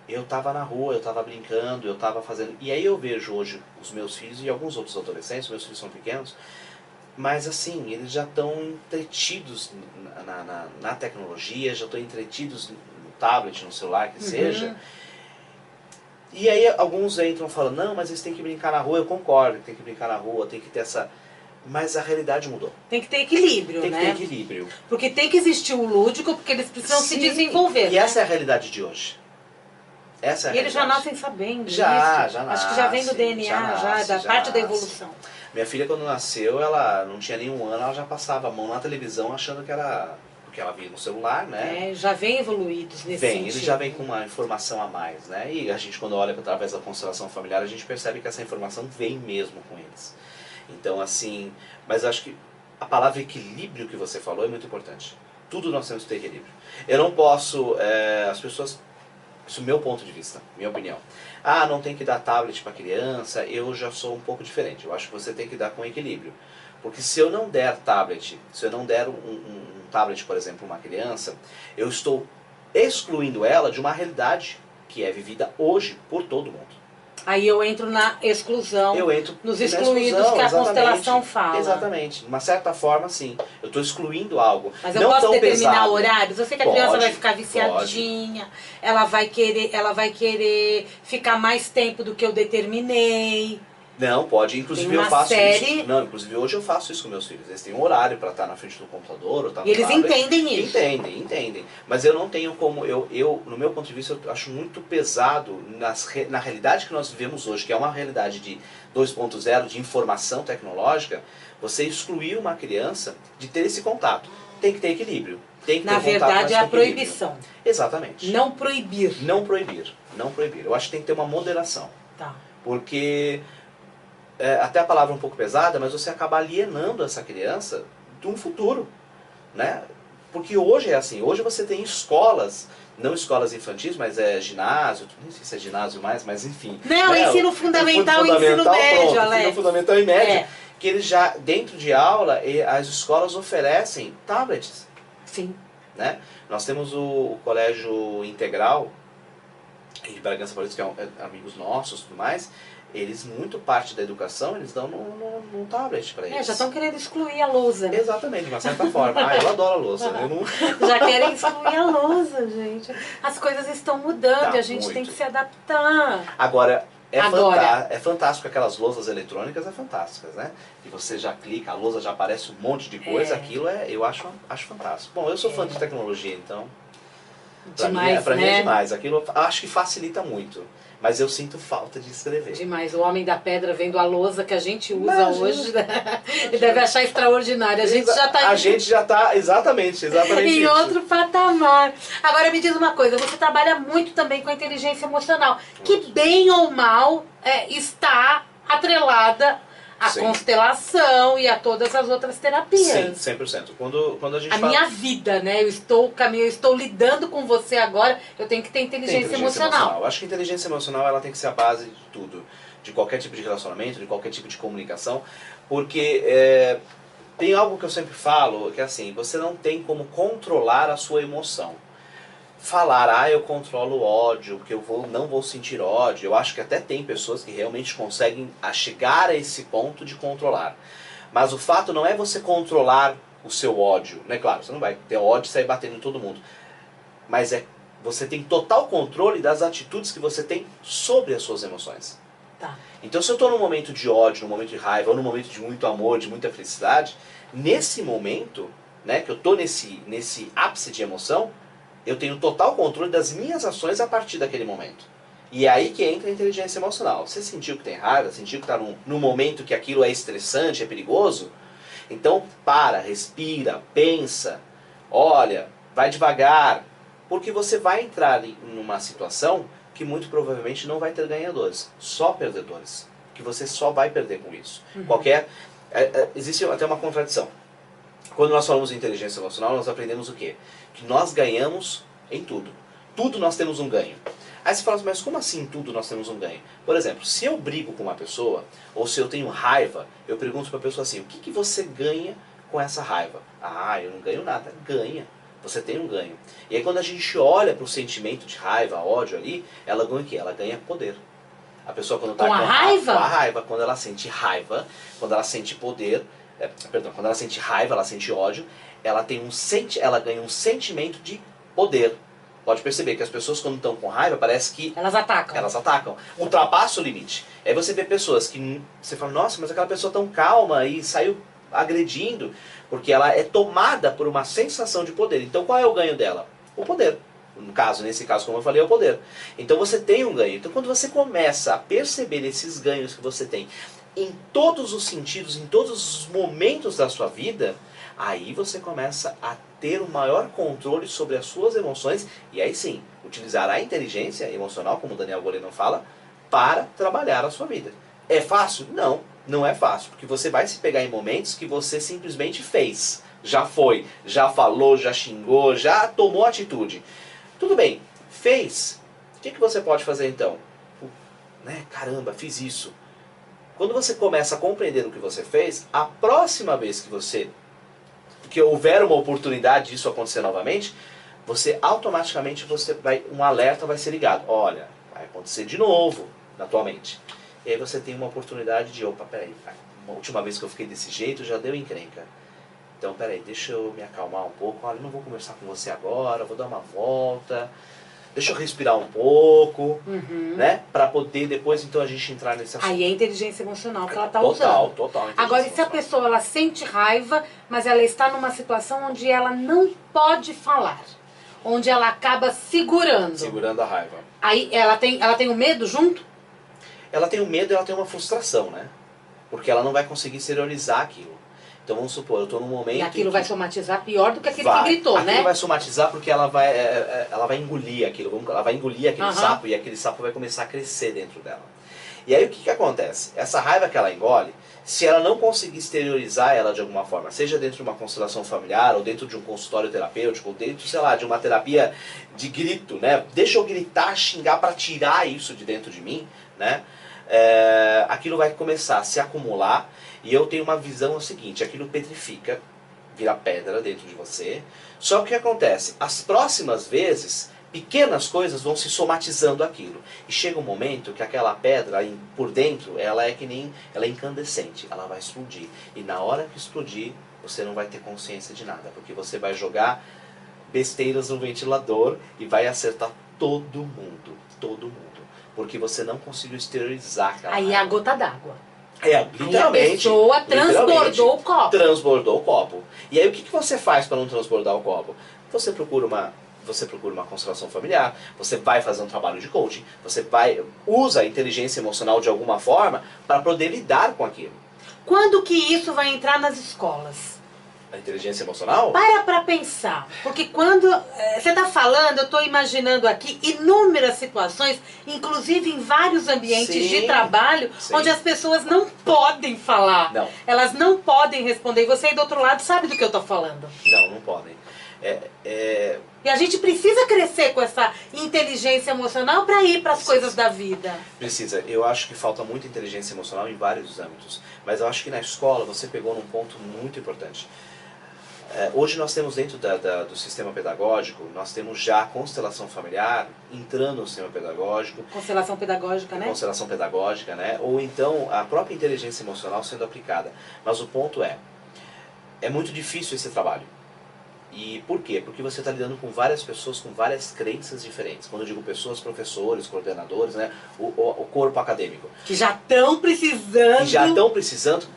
eu tava na rua, eu tava brincando, eu tava fazendo... E aí eu vejo hoje os meus filhos e alguns outros adolescentes, meus filhos são pequenos, mas assim, eles já estão entretidos na tecnologia, já estão entretidos no tablet, no celular, que seja. E aí alguns entram falando, não, mas eles têm que brincar na rua. Eu concordo, tem que brincar na rua, tem que ter essa... Mas a realidade mudou. Tem que ter equilíbrio, né? Tem que ter equilíbrio. Porque tem que existir o lúdico, porque eles precisam se desenvolver. E essa é a realidade de hoje. Essa é a e eles já realidade. nascem sabendo disso. Já Acho que já vem do DNA, da parte da evolução. Minha filha, quando nasceu, ela não tinha nenhum ano, ela já passava a mão na televisão achando que era... Porque ela via no celular, né? Já vem evoluídos nesse sentido. Eles já vêm com uma informação a mais, né? E a gente, quando olha através da constelação familiar, a gente percebe que essa informação vem mesmo com eles. Então, assim... Mas acho que a palavra equilíbrio que você falou é muito importante. Tudo nós temos que ter equilíbrio. Eu não posso... as pessoas... Isso é o meu ponto de vista, minha opinião. Ah, não tem que dar tablet para criança, eu já sou um pouco diferente. Eu acho que você tem que dar com equilíbrio. Porque se eu não der tablet, se eu não der um tablet, por exemplo, para uma criança, eu estou excluindo ela de uma realidade que é vivida hoje por todo mundo. Aí eu entro na exclusão, nos excluídos que a constelação fala. Exatamente. De uma certa forma, sim. Eu estou excluindo algo. Mas eu não posso tão determinar pesado. horários? Eu sei que a criança vai ficar viciadinha, ela vai querer ficar mais tempo do que eu determinei. Não, pode. Inclusive eu faço isso. Não, inclusive hoje eu faço isso com meus filhos. Eles têm um horário para estar na frente do computador ou estar no E eles tablet. entendem isso. Entendem. Mas eu não tenho como... no meu ponto de vista, eu acho muito pesado na realidade que nós vivemos hoje, que é uma realidade de 2.0, de informação tecnológica, você excluir uma criança de ter esse contato. Tem que ter equilíbrio. Tem que na ter verdade, é a proibição. Exatamente. Não proibir. Não proibir. Eu acho que tem que ter uma moderação. Tá. Porque... até a palavra é um pouco pesada, mas você acaba alienando essa criança de um futuro, né? Porque hoje é assim, hoje você tem escolas, não escolas infantis, mas ginásio, nem sei se é ginásio mais, mas enfim. Não, ensino fundamental e ensino médio, Alex. Ensino fundamental e médio, que eles já, dentro de aula, as escolas oferecem tablets. Sim. Né? Nós temos o colégio integral, em Bragança Paulista, que é amigos nossos e tudo mais, eles, muito parte da educação, eles dão num tablet para eles. Já estão querendo excluir a lousa, né? Exatamente, de uma certa forma. Eu adoro a lousa. Né? Eu não... Já querem excluir a lousa, gente. As coisas estão mudando e a gente tem que se adaptar. Agora, é fantástico, aquelas lousas eletrônicas, fantásticas, né? E você já clica, a lousa já aparece um monte de coisa, aquilo eu acho fantástico. Bom, eu sou fã de tecnologia, então... Demais, pra mim é demais. Aquilo acho que facilita muito. Mas eu sinto falta de escrever. Demais. O homem da pedra vendo a lousa que a gente usa hoje, ele deve achar extraordinário. A gente já está... A gente já está, exatamente em isso. outro patamar. Agora me diz uma coisa, você trabalha muito também com a inteligência emocional, que bem ou mal está atrelada à constelação e a todas as outras terapias. Sim, 100%. Quando a gente fala... minha vida, né? Eu estou lidando com você agora, eu tenho que ter inteligência emocional. Eu acho que a inteligência emocional ela tem que ser a base de tudo. De qualquer tipo de relacionamento, de qualquer tipo de comunicação. Porque tem algo que eu sempre falo, que é assim, você não tem como controlar a sua emoção. Falar, eu controlo o ódio, porque não vou sentir ódio. Eu acho que até tem pessoas que realmente conseguem chegar a esse ponto de controlar. Mas o fato não é você controlar o seu ódio, né? Claro, você não vai ter ódio e sair batendo em todo mundo. Mas você tem total controle das atitudes que você tem sobre as suas emoções. Tá. Então se eu estou num momento de ódio, num momento de raiva, ou num momento de muito amor, de muita felicidade, nesse momento, né, que eu estou nesse ápice de emoção, eu tenho total controle das minhas ações a partir daquele momento. E é aí que entra a inteligência emocional. Você sentiu que tem raiva, sentiu que está num momento que aquilo é estressante, é perigoso? Então respira, pensa, olha, vai devagar. Porque você vai entrar numa situação que muito provavelmente não vai ter ganhadores, só perdedores. Que você só vai perder com isso. Existe até uma contradição. Quando nós falamos de inteligência emocional, nós aprendemos o quê? Que nós ganhamos em tudo. Tudo nós temos um ganho. Aí você fala, mas como assim tudo nós temos um ganho? Por exemplo, se eu brigo com uma pessoa, ou se eu tenho raiva, eu pergunto para a pessoa assim, o que você ganha com essa raiva? Eu não ganho nada. Ganha. Você tem um ganho. E aí quando a gente olha para o sentimento de raiva, ódio ali, ela ganha o quê? Ela ganha poder. A pessoa quando está com a raiva? Com a raiva, quando ela sente raiva, quando ela sente poder, quando ela sente raiva, ela sente ódio, ela ganha um sentimento de poder. Pode perceber que as pessoas quando estão com raiva, parece que... Elas atacam. Ultrapassa o limite. Aí você vê pessoas que... Você fala, nossa, mas aquela pessoa tão calma e saiu agredindo, porque ela é tomada por uma sensação de poder. Então qual é o ganho dela? O poder. Nesse caso, como eu falei, é o poder. Então você tem um ganho. Então quando você começa a perceber esses ganhos que você tem em todos os sentidos, em todos os momentos da sua vida, aí você começa a ter um maior controle sobre as suas emoções e aí sim, utilizar a inteligência emocional, como o Daniel Goleman fala, para trabalhar a sua vida. É fácil? Não, não é fácil, porque você vai se pegar em momentos que você simplesmente fez. Já foi, já falou, já xingou, já tomou atitude. Tudo bem, fez. O que você pode fazer então? Caramba, fiz isso. Quando você começa a compreender o que você fez, a próxima vez que houver uma oportunidade disso acontecer novamente, você automaticamente um alerta vai ser ligado. Olha, vai acontecer de novo na tua mente. E aí você tem uma oportunidade de, peraí, a última vez que eu fiquei desse jeito já deu encrenca. Então, peraí, deixa eu me acalmar um pouco. Olha, não vou conversar com você agora, vou dar uma volta. Deixa eu respirar um pouco, né? Pra poder depois, então, a gente entrar nesse assunto. Aí é a inteligência emocional que ela tá usando. Total. Agora, e se a pessoa ela sente raiva, mas ela está numa situação onde ela não pode falar? Onde ela acaba segurando. Segurando a raiva. Aí ela tem o medo junto? Ela tem o medo e ela tem uma frustração, né? Porque ela não vai conseguir exteriorizar aquilo. Então vamos supor, eu estou num momento... E aquilo vai somatizar pior do que aquele que gritou, né? Aquilo vai somatizar porque ela vai engolir aquilo. Ela vai engolir aquele sapo e aquele sapo vai começar a crescer dentro dela. E aí o que acontece? Essa raiva que ela engole, se ela não conseguir exteriorizar ela de alguma forma, seja dentro de uma constelação familiar, ou dentro de um consultório terapêutico, ou dentro, sei lá, de uma terapia de grito, né? Deixa eu gritar, xingar para tirar isso de dentro de mim, né? Aquilo vai começar a se acumular. E eu tenho uma visão seguinte, aquilo petrifica, vira pedra dentro de você. Só que o que acontece? As próximas vezes, pequenas coisas vão se somatizando aquilo. E chega um momento que aquela pedra por dentro, ela é ela é incandescente, ela vai explodir. E na hora que explodir, você não vai ter consciência de nada, porque você vai jogar besteiras no ventilador e vai acertar todo mundo, porque você não conseguiu exteriorizar aquela Aí é a gota d'água. Literalmente. Aí a pessoa transbordou o copo. Transbordou o copo. E aí o que você faz para não transbordar o copo? Você procura uma constelação familiar, você vai fazer um trabalho de coaching, usa a inteligência emocional de alguma forma para poder lidar com aquilo. Quando que isso vai entrar nas escolas? A inteligência emocional? Para pensar, porque quando você está falando, eu estou imaginando aqui inúmeras situações, inclusive em vários ambientes de trabalho, onde as pessoas não podem falar. Não. Elas não podem responder. E você aí do outro lado sabe do que eu estou falando. Não podem. E a gente precisa crescer com essa inteligência emocional para ir para as coisas da vida. Precisa. Eu acho que falta muita inteligência emocional em vários âmbitos. Mas eu acho que na escola você pegou num ponto muito importante. Hoje nós temos dentro do sistema pedagógico, nós temos já a constelação familiar entrando no sistema pedagógico. Constelação pedagógica, né? Constelação pedagógica, né? Ou então a própria inteligência emocional sendo aplicada. Mas o ponto é muito difícil esse trabalho. E por quê? Porque você está lidando com várias pessoas com várias crenças diferentes. Quando eu digo pessoas, professores, coordenadores, né? O corpo acadêmico. Que já estão precisando.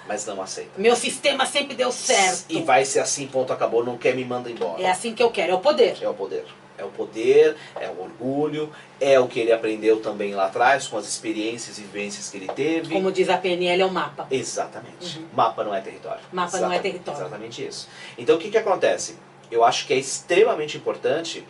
Mas não aceitam. Meu sistema sempre deu certo. E vai ser assim, ponto, acabou, não quer, me manda embora. É assim que eu quero, é o poder. É o poder. É o poder, é o orgulho, é o que ele aprendeu também lá atrás, com as experiências e vivências que ele teve. Como diz a PNL, é o mapa. Exatamente. Mapa não é território. Mapa não é território. Exatamente isso. Então o que acontece? Eu acho que é extremamente importante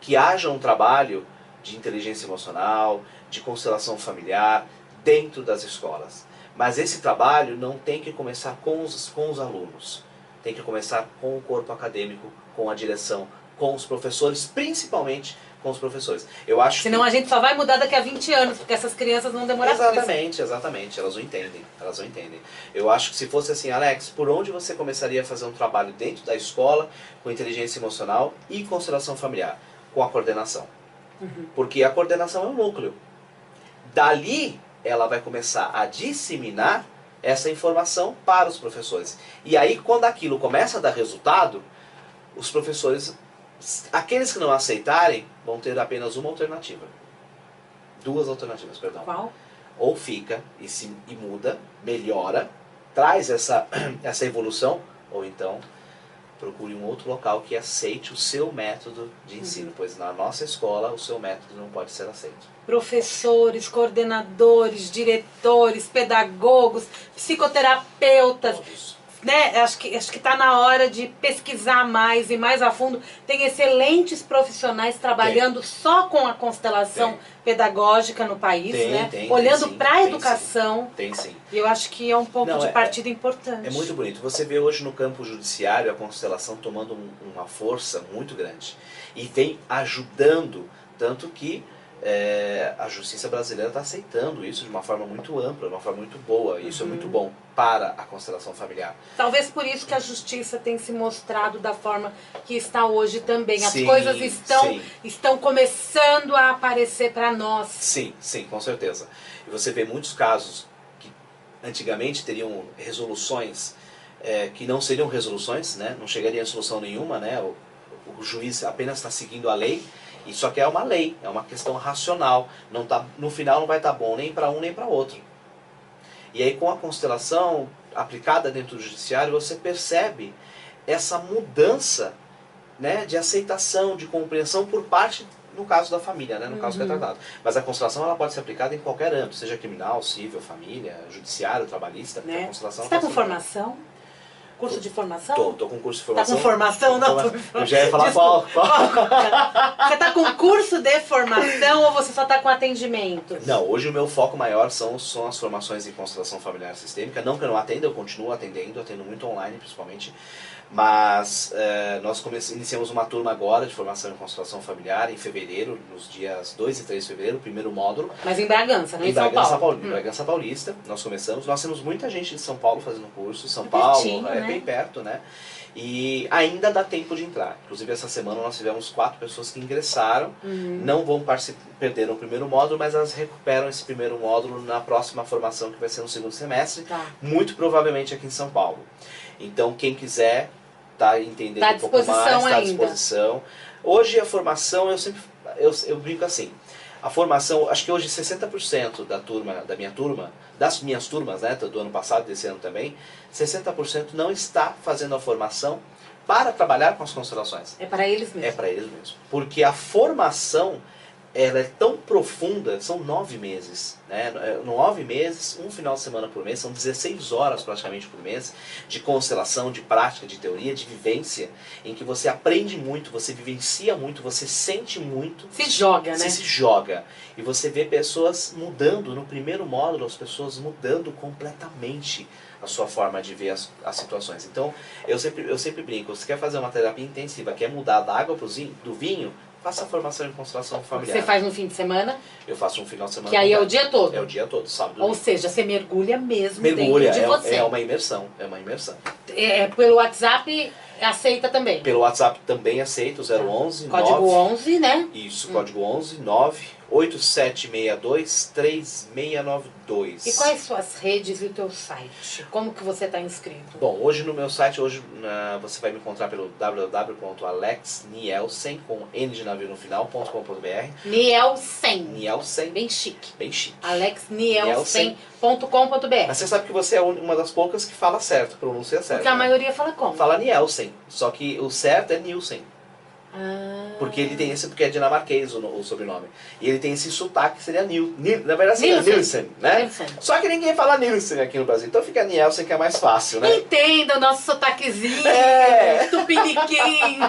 que haja um trabalho de inteligência emocional, de constelação familiar, dentro das escolas. Mas esse trabalho não tem que começar com os alunos. Tem que começar com o corpo acadêmico, com a direção, com os professores, principalmente com os professores. Eu acho Senão a gente só vai mudar daqui a 20 anos, porque essas crianças vão demorar Exatamente, elas não entendem. Eu acho que se fosse assim, Alex, por onde você começaria a fazer um trabalho dentro da escola, com inteligência emocional e constelação familiar? Com a coordenação. Porque a coordenação é o núcleo. Dali, ela vai começar a disseminar essa informação para os professores. E aí, quando aquilo começa a dar resultado, os professores, aqueles que não aceitarem, vão ter apenas uma alternativa. Duas alternativas, perdão. Qual? Ou fica e muda, melhora, traz essa evolução, ou então procure um outro local que aceite o seu método de ensino, pois na nossa escola o seu método não pode ser aceito. Professores, coordenadores, diretores, pedagogos, psicoterapeutas, né? Acho que está na hora de pesquisar mais e mais a fundo. Tem excelentes profissionais trabalhando só com a constelação pedagógica no país, né? Olhando para a educação. Tem sim. E eu acho que é um ponto de partida importante. É muito bonito. Você vê hoje no campo judiciário a constelação tomando uma força muito grande. E vem ajudando, tanto que a justiça brasileira está aceitando isso de uma forma muito ampla, de uma forma muito boa. E isso é muito bom para a constelação familiar. Talvez por isso que a justiça tem se mostrado da forma que está hoje também. As coisas estão começando a aparecer para nós. Sim, com certeza. E você vê muitos casos que antigamente teriam resoluções que não seriam resoluções, né? Não chegaria a solução nenhuma, né? O juiz apenas está seguindo a lei. Isso aqui é uma lei, é uma questão racional. No final não vai estar bom nem para um nem para outro. E aí com a constelação aplicada dentro do judiciário, você percebe essa mudança, né, de aceitação, de compreensão por parte, no caso da família, né, no caso que é tratado. Mas a constelação ela pode ser aplicada em qualquer âmbito, seja criminal, civil, família, judiciário, trabalhista. Né? A constelação você está com formação? Curso de formação? Tô com curso de formação. Tá com formação? Não, eu já ia falar qual. Você tá com curso de formação ou você só tá com atendimento? Não, hoje o meu foco maior são as formações em constelação familiar sistêmica. Não que eu não atenda, eu continuo atendo muito online principalmente. Mas nós iniciamos uma turma agora de formação em constelação familiar em fevereiro, nos dias 2 e 3 de fevereiro, o primeiro módulo. Mas em Bragança, não em São Paulo? Em Bragança Paulista, nós começamos. Nós temos muita gente de São Paulo fazendo curso. São Paulo, bem perto, né? E ainda dá tempo de entrar. Inclusive essa semana nós tivemos 4 pessoas que ingressaram, não vão perder o primeiro módulo, mas elas recuperam esse primeiro módulo na próxima formação que vai ser no segundo semestre, muito provavelmente aqui em São Paulo. Então quem quiser tá entendendo um pouco mais, está à disposição. Hoje a formação, eu brinco assim, a formação, acho que hoje 60% da minha turma, das minhas turmas, né, do ano passado, desse ano também, 60% não está fazendo a formação para trabalhar com as constelações. É para eles mesmo. É para eles mesmo. Porque a formação, ela é tão profunda, são 9 meses. Né? 9 meses, um final de semana por mês, são 16 horas praticamente por mês de constelação, de prática, de teoria, de vivência, em que você aprende muito, você vivencia muito, você sente muito. Se joga, né? Você se joga. E você vê pessoas mudando, no primeiro módulo, as pessoas mudando completamente a sua forma de ver as situações. Então, eu sempre brinco, você quer fazer uma terapia intensiva, quer mudar da água do vinho, faça a formação em constelação familiar. Você faz no fim de semana? Eu faço um final de semana. Que aí é o dia todo? É o dia todo, sábado. Ou seja, você mergulha mesmo dentro de você. você. É uma imersão, é uma imersão. Pelo WhatsApp aceita também? Pelo WhatsApp também aceita, o 011 Código 9, 11, né? Isso, código 11 987623692. E quais suas redes e o teu site? Como que você está inscrito? Bom, hoje no meu site, você vai me encontrar pelo www.alexnielsen, com N de navio no final.com.br. Nielsen. Nielsen. Bem chique. Bem chique. alexnielsen.com.br. Mas você sabe que você é uma das poucas que fala certo, pronuncia certo. Porque a maioria fala como? Fala Nielsen, só que o certo é Nielsen. Porque ele tem porque é dinamarquês o sobrenome. E ele tem esse sotaque que seria na verdade seria Nielsen, né? Nielsen. Só que ninguém fala Nielsen aqui no Brasil, então fica Nielsen que é mais fácil, né? Entenda o nosso sotaquezinho, tupiniquim.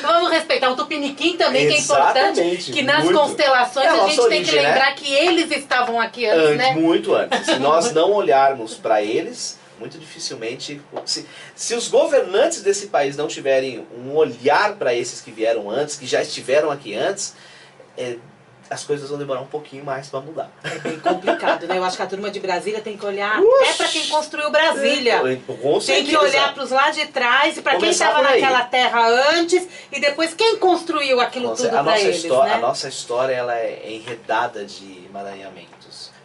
Vamos respeitar o tupiniquim também, que é importante, que nas constelações a gente tem que lembrar, né? Que eles estavam aqui antes, né? Muito antes. Se nós não olharmos para eles, muito dificilmente, se os governantes desse país não tiverem um olhar para esses que vieram antes, que já estiveram aqui antes, as coisas vão demorar um pouquinho mais para mudar. É bem complicado, né? Eu acho que a turma de Brasília tem que olhar até para quem construiu Brasília. Tem que olhar para os lá de trás e para quem estava naquela terra antes e depois quem construiu aquilo tudo para eles, né? A nossa história ela é enredada de emaranhamentos.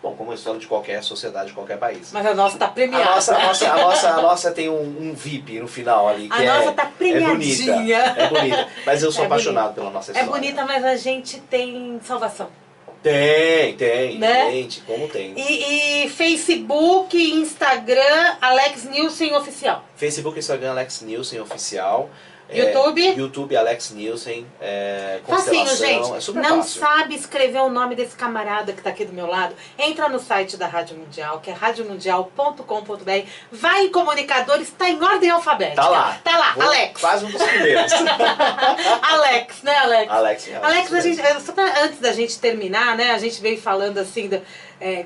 Bom, como a história de qualquer sociedade, de qualquer país. Mas a nossa está premiada. A nossa tem um VIP no final ali, que a nossa tá premiadinha. É bonita. Mas eu sou apaixonado pela nossa história. É bonita, mas a gente tem salvação. Tem, né? Gente, como tem. E Facebook, Instagram, Alex Nielsen Oficial. Facebook, Instagram, Alex Nielsen Oficial. YouTube? YouTube, Alex Nielsen, facinho, gente. É super não fácil. Sabe escrever o nome desse camarada que está aqui do meu lado? Entra no site da Rádio Mundial, que é radiomundial.com.br. Vai em comunicadores, está em ordem alfabética. Tá lá, Alex. Quase um dos primeiros. Alex, né, Alex? Alex, a gente, antes da gente terminar, né, a gente veio falando assim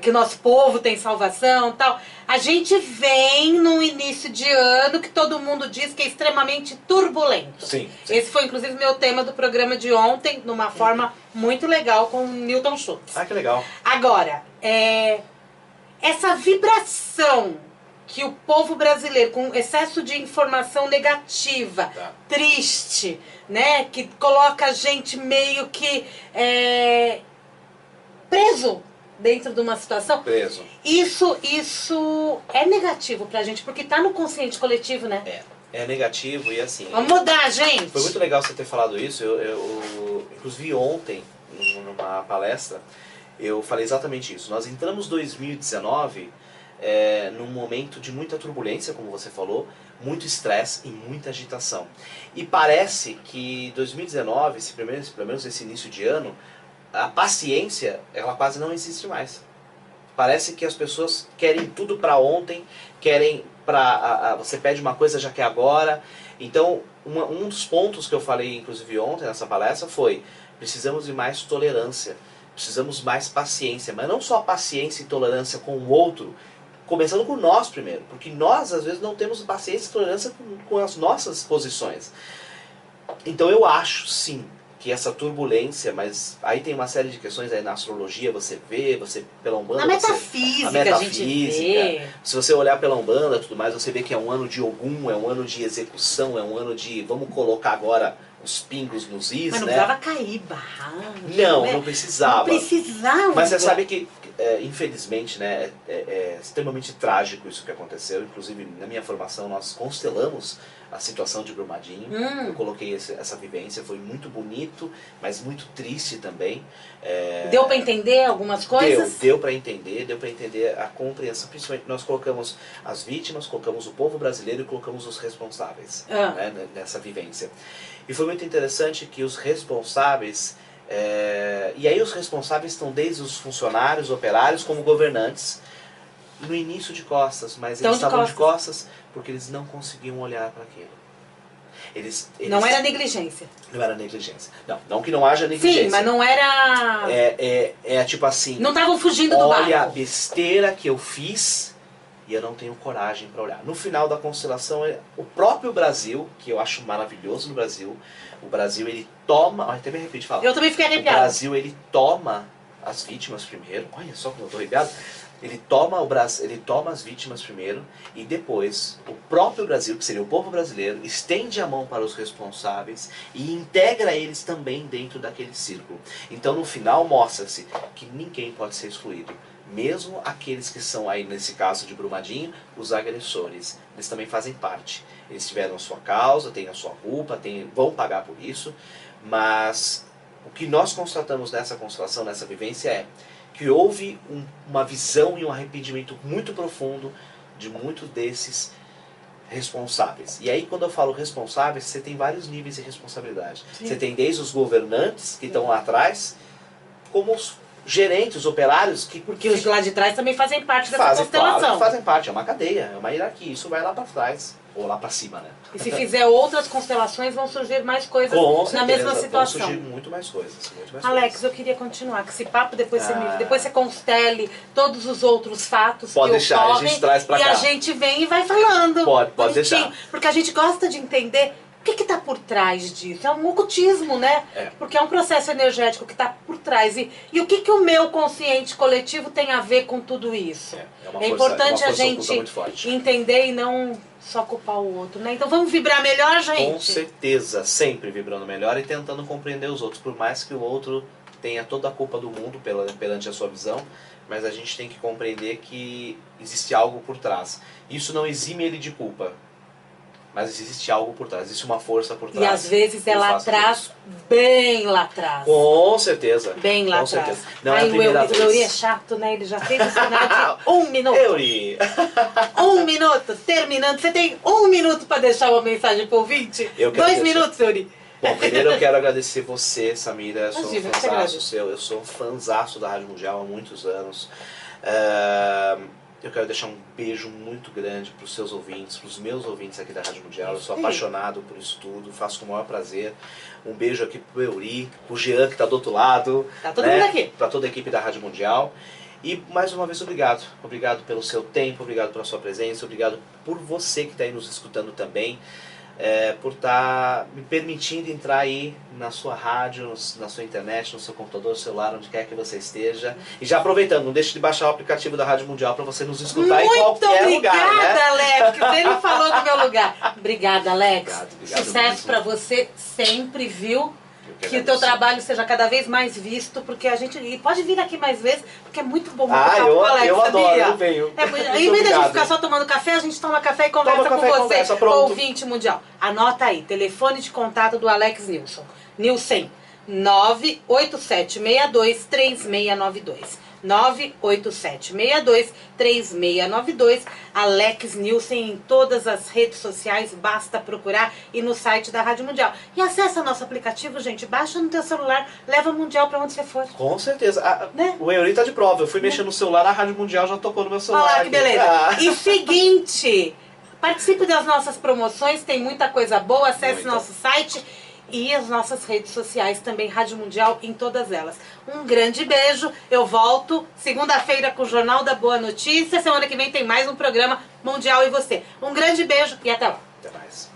que o nosso povo tem salvação e tal. A gente vem no início de ano que todo mundo diz que é extremamente turbulento. Sim. Esse foi inclusive meu tema do programa de ontem, numa forma muito legal com o Newton Schultz. Ah, que legal. Agora, essa vibração que o povo brasileiro, com excesso de informação negativa, triste, né, que coloca a gente meio que preso dentro de uma situação. Preso. Isso é negativo pra gente, porque tá no consciente coletivo, né? É negativo e assim... Vamos mudar, gente! Foi muito legal você ter falado isso. Eu inclusive ontem, numa palestra, eu falei exatamente isso. Nós entramos em 2019 num momento de muita turbulência, como você falou, muito estresse e muita agitação. E parece que 2019, pelo menos esse início de ano, a paciência, ela quase não existe mais. Parece que as pessoas querem tudo para ontem, você pede uma coisa já quer agora. Então, um dos pontos que eu falei, inclusive ontem nessa palestra, foi: precisamos de mais tolerância, precisamos mais paciência, mas não só paciência e tolerância com o outro, começando com nós primeiro, porque nós às vezes não temos paciência e tolerância com as nossas posições. Então eu acho sim que essa turbulência, mas aí tem uma série de questões aí na astrologia, você vê, você pela Umbanda... A metafísica, a a gente vê. Se você olhar pela Umbanda e tudo mais, você vê que é um ano de Ogum, é um ano de execução, é um ano de, vamos colocar agora os pingos nos is, mas não né? precisava cair barranco. Não, né? não precisava. Não precisava. Mas você sabe que, infelizmente, né, é extremamente trágico isso que aconteceu. Inclusive, na minha formação, nós constelamos a situação de Brumadinho. Eu coloquei essa vivência, foi muito bonito, mas muito triste também. Deu para entender algumas coisas? Deu para entender a compreensão. Principalmente, nós colocamos as vítimas, colocamos o povo brasileiro e colocamos os responsáveis né, nessa vivência. E foi muito interessante que os responsáveis... e aí os responsáveis estão desde os funcionários, operários, como governantes, no início de costas, mas eles estavam de costas porque eles não conseguiam olhar para aquilo. Não era negligência. Não era negligência. Não que não haja negligência. Sim, mas não era... tipo assim... Não estavam fugindo do barco. Olha a besteira que eu fiz e eu não tenho coragem para olhar. No final da constelação, o próprio Brasil, que eu acho maravilhoso no Brasil, o Brasil ele toma... Até me arrepio de falar. Eu também fiquei arrepiado. O Brasil ele toma as vítimas primeiro. Olha só como eu tô arrepiado. Ele toma as vítimas primeiro e depois o próprio Brasil, que seria o povo brasileiro, estende a mão para os responsáveis e integra eles também dentro daquele círculo. Então no final mostra-se que ninguém pode ser excluído. Mesmo aqueles que são aí, nesse caso de Brumadinho, os agressores, eles também fazem parte. Eles tiveram a sua causa, têm a sua culpa, vão pagar por isso, mas o que nós constatamos nessa constelação, nessa vivência é que houve uma visão e um arrependimento muito profundo de muitos desses responsáveis. E aí quando eu falo responsáveis, você tem vários níveis de responsabilidade. Sim. Você tem desde os governantes que estão lá atrás, como os gerentes, os operários, porque os lá de trás também fazem parte dessa constelação. Claro, fazem parte, é uma cadeia, é uma hierarquia, isso vai lá para trás, ou lá para cima, né? E se fizer outras constelações, vão surgir mais coisas na mesma situação. Vão surgir muito mais coisas. Alex, eu queria continuar com esse papo, depois você constele todos os outros fatos pode que deixar, ocorrem, a gente traz pra cá. E a gente vem e vai falando. Pode deixar. Porque a gente gosta de entender o que está por trás disso. É um ocultismo, né? Porque é um processo energético que está por trás. E o que o meu consciente coletivo tem a ver com tudo isso? É importante a gente entender e não só culpar o outro, né? Então vamos vibrar melhor, gente? Com certeza, sempre vibrando melhor e tentando compreender os outros, por mais que o outro tenha toda a culpa do mundo perante a sua visão, mas a gente tem que compreender que existe algo por trás. Isso não exime ele de culpa, mas existe algo por trás, existe uma força por trás. E às vezes é lá atrás, bem lá atrás. Com certeza. Bem lá atrás. Certeza. Não é a primeira vez. O Euri é chato, né? Ele já fez o sinal de 1 minuto. Euri! 1 minuto, terminando. Você tem 1 minuto para deixar uma mensagem pro ouvinte? 2 minutos, Euri. Bom, primeiro eu quero agradecer você, Samira. Eu sou um fãzaço seu. Eu sou um fãzaço da Rádio Mundial há muitos anos. Eu quero deixar um beijo muito grande para os seus ouvintes, para os meus ouvintes aqui da Rádio Mundial. Eu sou apaixonado por isso tudo, faço com o maior prazer. Um beijo aqui pro Euri, pro Jean que está do outro lado. Tá todo mundo aqui. Para toda a equipe da Rádio Mundial. E mais uma vez, obrigado. Obrigado pelo seu tempo, obrigado pela sua presença, obrigado por você que está aí nos escutando também. Por estar me permitindo entrar aí na sua rádio, na sua internet, no seu computador, celular, onde quer que você esteja. E já aproveitando, não deixe de baixar o aplicativo da Rádio Mundial para você nos escutar em qualquer lugar, né? Obrigada, Alex, que ele falou do meu lugar. Obrigada, Alex. Obrigado Sucesso para você sempre, viu? Que o teu trabalho seja cada vez mais visto, porque a gente... E pode vir aqui mais vezes, porque é muito bom bater papo com o Alex, eu sabia? adoro, eu venho. Em vez de a gente ficar só tomando café, a gente toma café e conversa com você, ouvinte mundial. Anota aí, telefone de contato do Alex Nilson. Nilson, 987623692. 987623692. Alex Nilson em todas as redes sociais, basta procurar, e no site da Rádio Mundial. E acessa nosso aplicativo, gente, baixa no teu celular, leva Mundial pra onde você for. Com certeza. Né? O Euri tá de prova, eu fui mexer no celular, a Rádio Mundial já tocou no meu celular. Olha lá que beleza. E seguinte, participe das nossas promoções, tem muita coisa boa, acesse nosso site e as nossas redes sociais também, Rádio Mundial em todas elas. Um grande beijo, eu volto segunda-feira com o Jornal da Boa Notícia, semana que vem tem mais um programa Mundial e Você. Um grande beijo e até lá. Até mais.